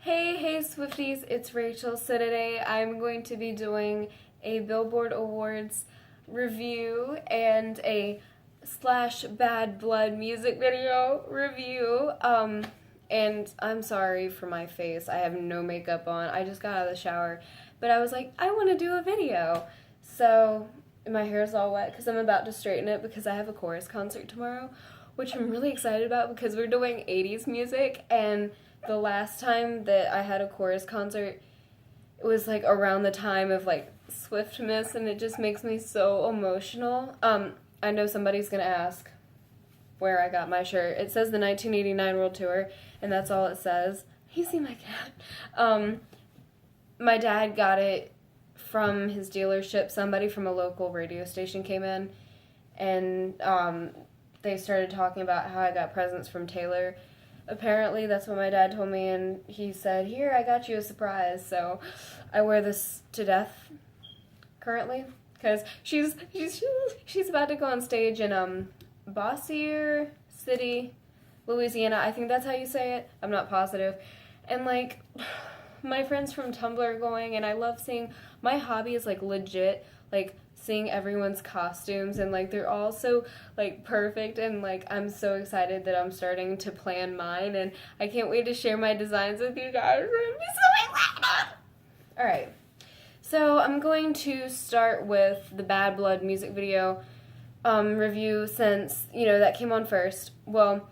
Hey Swifties, it's Rachel. So today I'm going to be doing a Billboard Awards review and a slash Bad Blood music video review. And I'm sorry for my face. I have no makeup on. I just got out of the shower. But I was like, I want to do a video. So my hair's all wet because I'm about to straighten it because I have a chorus concert tomorrow, which I'm really excited about because we're doing 80s music, and the last time that I had a chorus concert, it was like around the time of like Swiftmas, and it just makes me so emotional. I know somebody's gonna ask where I got my shirt. It says the 1989 World Tour, and that's all it says. You see my cat. My dad got it from his dealership. Somebody from a local radio station came in, and they started talking about how I got presents from Taylor. Apparently, that's what my dad told me, and he said, "Here, I got you a surprise." So I wear this to death currently because she's about to go on stage in Bossier City, Louisiana. I think that's how you say it. I'm not positive. And like, my friends from Tumblr are going, and I love seeing. My hobby is like legit, like seeing everyone's costumes, and like they're all so like perfect, and like I'm so excited that I'm starting to plan mine, and I can't wait to share my designs with you guys. I'm so excited. All right, so I'm going to start with the Bad Blood music video review, since that came on first. Well,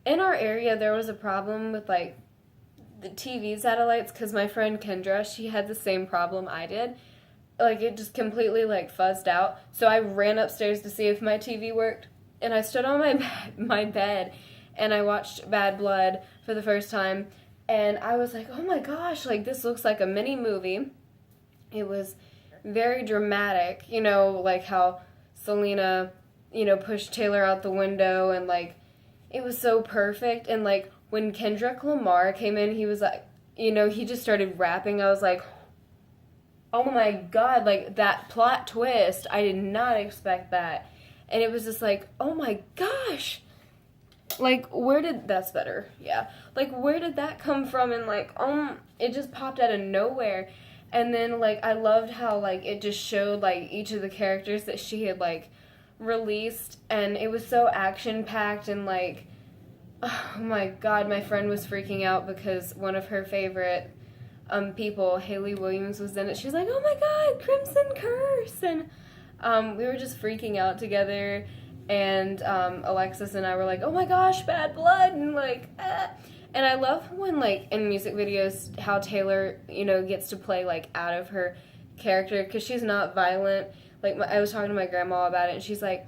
in our area there was a problem with like the TV satellites, because my friend Kendra, she had the same problem I did. Like, it just completely, like, fuzzed out. So I ran upstairs to see if my TV worked. And I stood on my bed, and I watched Bad Blood for the first time. And I was like, oh my gosh, like, this looks like a mini movie. It was very dramatic, like how Selena, pushed Taylor out the window. And, like, it was so perfect. And, like, when Kendrick Lamar came in, he was like, he just started rapping. I was like, oh my god, like, that plot twist, I did not expect that. And it was just like, oh my gosh, like, that's better, yeah. Like, where did that come from? And, like, it just popped out of nowhere. And then, like, I loved how, like, it just showed, like, each of the characters that she had, like, released. And it was so action-packed, and, like, oh my god, my friend was freaking out because one of her favorite people, Haley Williams, was in it. She's like, oh my god, Crimson Curse! And we were just freaking out together, and Alexis and I were like, oh my gosh, Bad Blood! And like, And I love when, like, in music videos, how Taylor, gets to play, like, out of her character, because she's not violent. Like, I was talking to my grandma about it, and she's like,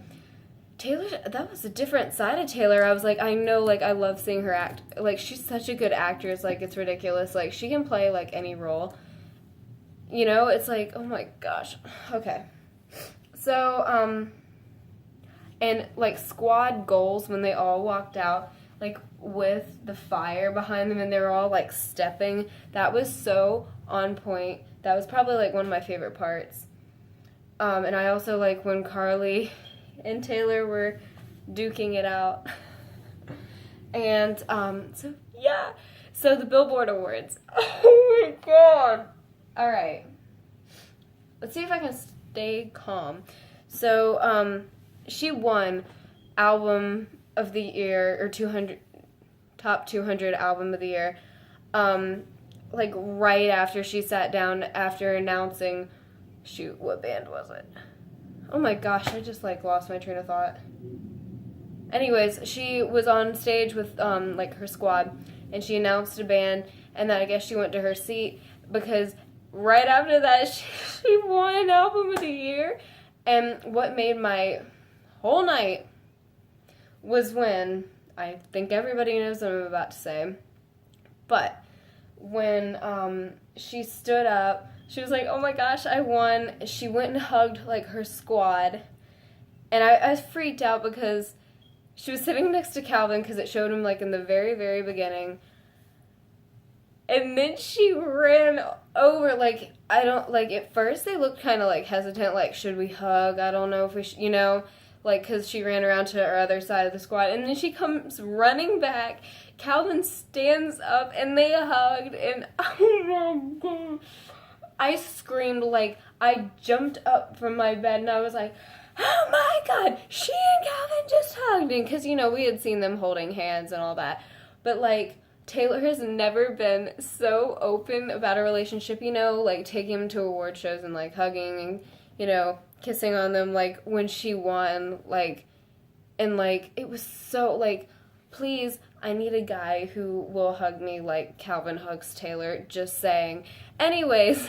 Taylor, that was a different side of Taylor. I was like, I know, like, I love seeing her act. Like, she's such a good actress. Like, it's ridiculous. Like, she can play, like, any role. It's like, oh my gosh. Okay. So, and, like, squad goals, when they all walked out, like, with the fire behind them, and they were all, like, stepping. That was so on point. That was probably, like, one of my favorite parts. And I also like when Carly and Taylor were duking it out. And, so the Billboard Awards. Oh my god! Alright. Let's see if I can stay calm. So, she won Album of the Year, or Top 200 Album of the Year, like, right after she sat down after announcing, shoot, what band was it? Oh my gosh, I just, like, lost my train of thought. Anyways, she was on stage with, like, her squad, and she announced a band, and then I guess she went to her seat, because right after that, she won Album of the Year. And what made my whole night was when, I think everybody knows what I'm about to say, but when, she stood up, she was like, oh my gosh, I won. She went and hugged, like, her squad. And I was freaked out because she was sitting next to Calvin, because it showed him, like, in the very, very beginning. And then she ran over, like, at first they looked kind of, like, hesitant, like, should we hug? I don't know if we should, like, because she ran around to her other side of the squad, and then she comes running back. Calvin stands up, and they hugged, and oh my god, I screamed, like, I jumped up from my bed, and I was like, oh my god, she and Calvin just hugged, and because, you know, we had seen them holding hands and all that, but, like, Taylor has never been so open about a relationship, you know, like, taking him to award shows and, like, hugging and, you know, kissing on them, like, when she won, like, and, like, it was so, like, please, I need a guy who will hug me like Calvin hugs Taylor, just saying. Anyways,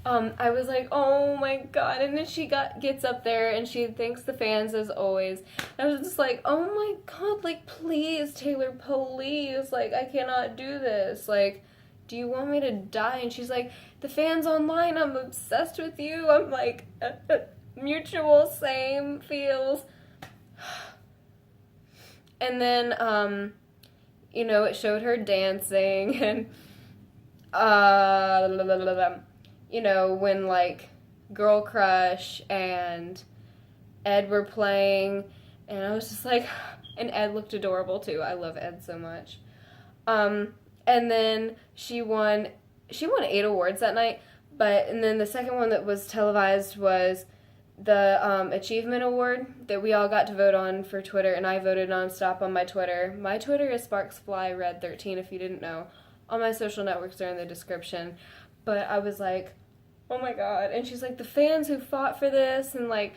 I was like, oh my god, and then she gets up there, and she thanks the fans as always. I was just like, oh my god, like, please, Taylor, please, like, I cannot do this, like, do you want me to die? And she's like, the fans online, I'm obsessed with you. I'm like, mutual, same, feels. And then, you know, it showed her dancing, and, you know, when, like, Girl Crush and Ed were playing, and I was just like, and Ed looked adorable, too. I love Ed so much. And then she won 8 awards that night, and then the second one that was televised was the Achievement Award that we all got to vote on for Twitter, and I voted nonstop on my Twitter. My Twitter is SparksFlyRed13, if you didn't know. All my social networks are in the description. But I was like, oh my god. And she's like, the fans who fought for this, and, like,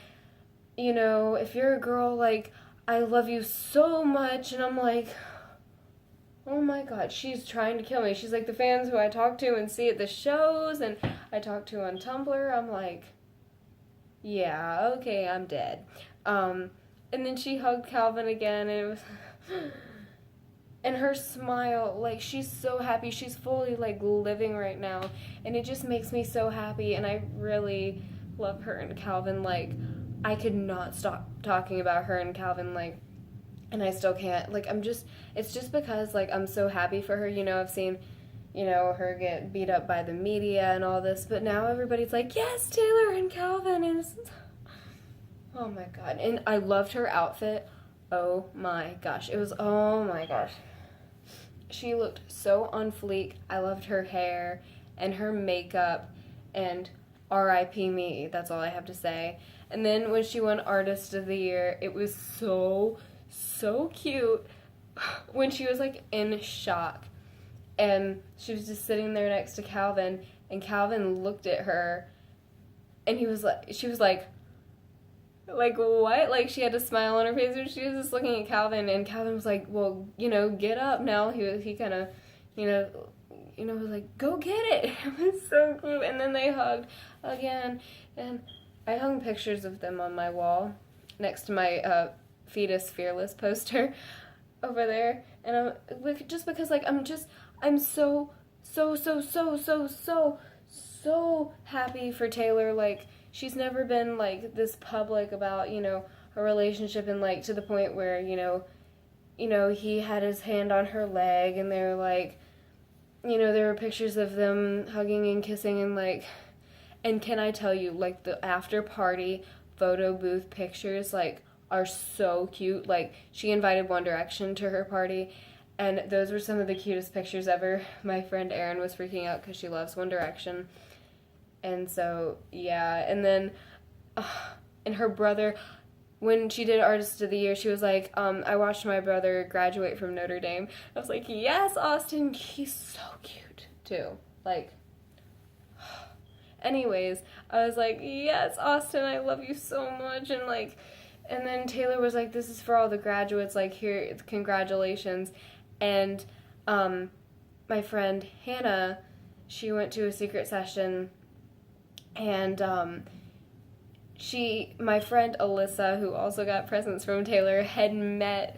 you know, if you're a girl, like, I love you so much. And I'm like, oh my god, she's trying to kill me. She's like, the fans who I talk to and see at the shows, and I talk to on Tumblr, I'm like, yeah, okay, I'm dead. And then she hugged Calvin again, and it was, and her smile, like, she's so happy. She's fully, like, living right now, and it just makes me so happy, and I really love her and Calvin. Like, I could not stop talking about her and Calvin, like, and I still can't. Like, it's just because, like, I'm so happy for her. You know, I've seen, you know, her get beat up by the media and all this, but now everybody's like, yes, Taylor and Calvin, and it's, oh my god. And I loved her outfit. Oh my gosh. It was, oh my gosh. She looked so on fleek. I loved her hair and her makeup, and R.I.P. me. That's all I have to say. And then when she won Artist of the Year, it was so cute when she was, like, in shock. And she was just sitting there next to Calvin, and Calvin looked at her, and she was like, what? Like, she had a smile on her face, and she was just looking at Calvin, and Calvin was like, well, you know, get up now. He kind of, you know, was like, go get it. It was so cute. And then they hugged again, and I hung pictures of them on my wall next to my Fetus Fearless poster over there, and I'm just because, like, I'm so happy for Taylor. Like, she's never been, like, this public about, you know, her relationship, and, like, to the point where, you know, he had his hand on her leg, and they're like, you know, there were pictures of them hugging and kissing, and, like, and can I tell you, like, the after party photo booth pictures, like, are so cute. Like, she invited One Direction to her party, and those were some of the cutest pictures ever. My friend Erin was freaking out because she loves One Direction. And so, yeah. And then, and her brother, when she did Artist of the Year, she was like, I watched my brother graduate from Notre Dame. I was like, yes, Austin, he's so cute, too. Like, anyways, I was like, yes, Austin, I love you so much. And, like, and then Taylor was like, this is for all the graduates, like, here, congratulations. And my friend Hannah, she went to a secret session, and my friend Alyssa, who also got presents from Taylor, had met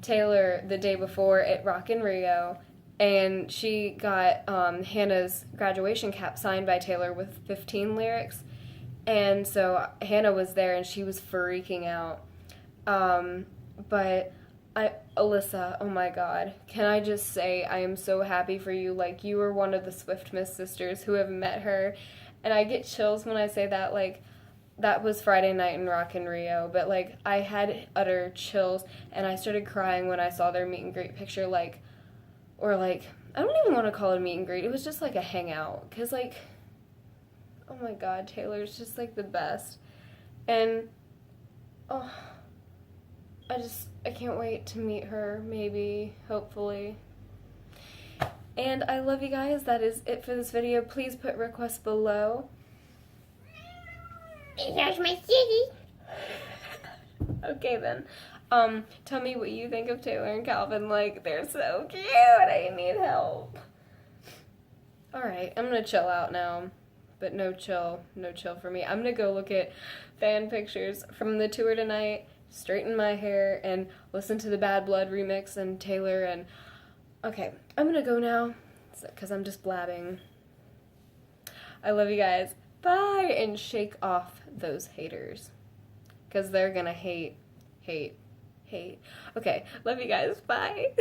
Taylor the day before at Rock in Rio, and she got Hannah's graduation cap signed by Taylor with 15 lyrics. And so Hannah was there, and she was freaking out. But Alyssa, oh my god, can I just say I am so happy for you. Like, you were one of the Swift Miss sisters who have met her, and I get chills when I say that. Like, that was Friday night in Rock in Rio, but like I had utter chills and I started crying when I saw their meet and greet picture, like, or like, I don't even want to call it a meet and greet, it was just like a hangout, because like, oh my god, Taylor's just like the best, and oh, I can't wait to meet her, maybe, hopefully. And I love you guys, that is it for this video. Please put requests below. Here's my kitty. Okay then. Tell me what you think of Taylor and Calvin. Like, they're so cute. I need help. Alright, I'm gonna chill out now. But no chill for me. I'm gonna go look at fan pictures from the tour tonight, straighten my hair, and listen to the Bad Blood remix and Taylor and... Okay, I'm gonna go now, because I'm just blabbing. I love you guys. Bye! And shake off those haters. Because they're gonna hate. Okay, love you guys. Bye!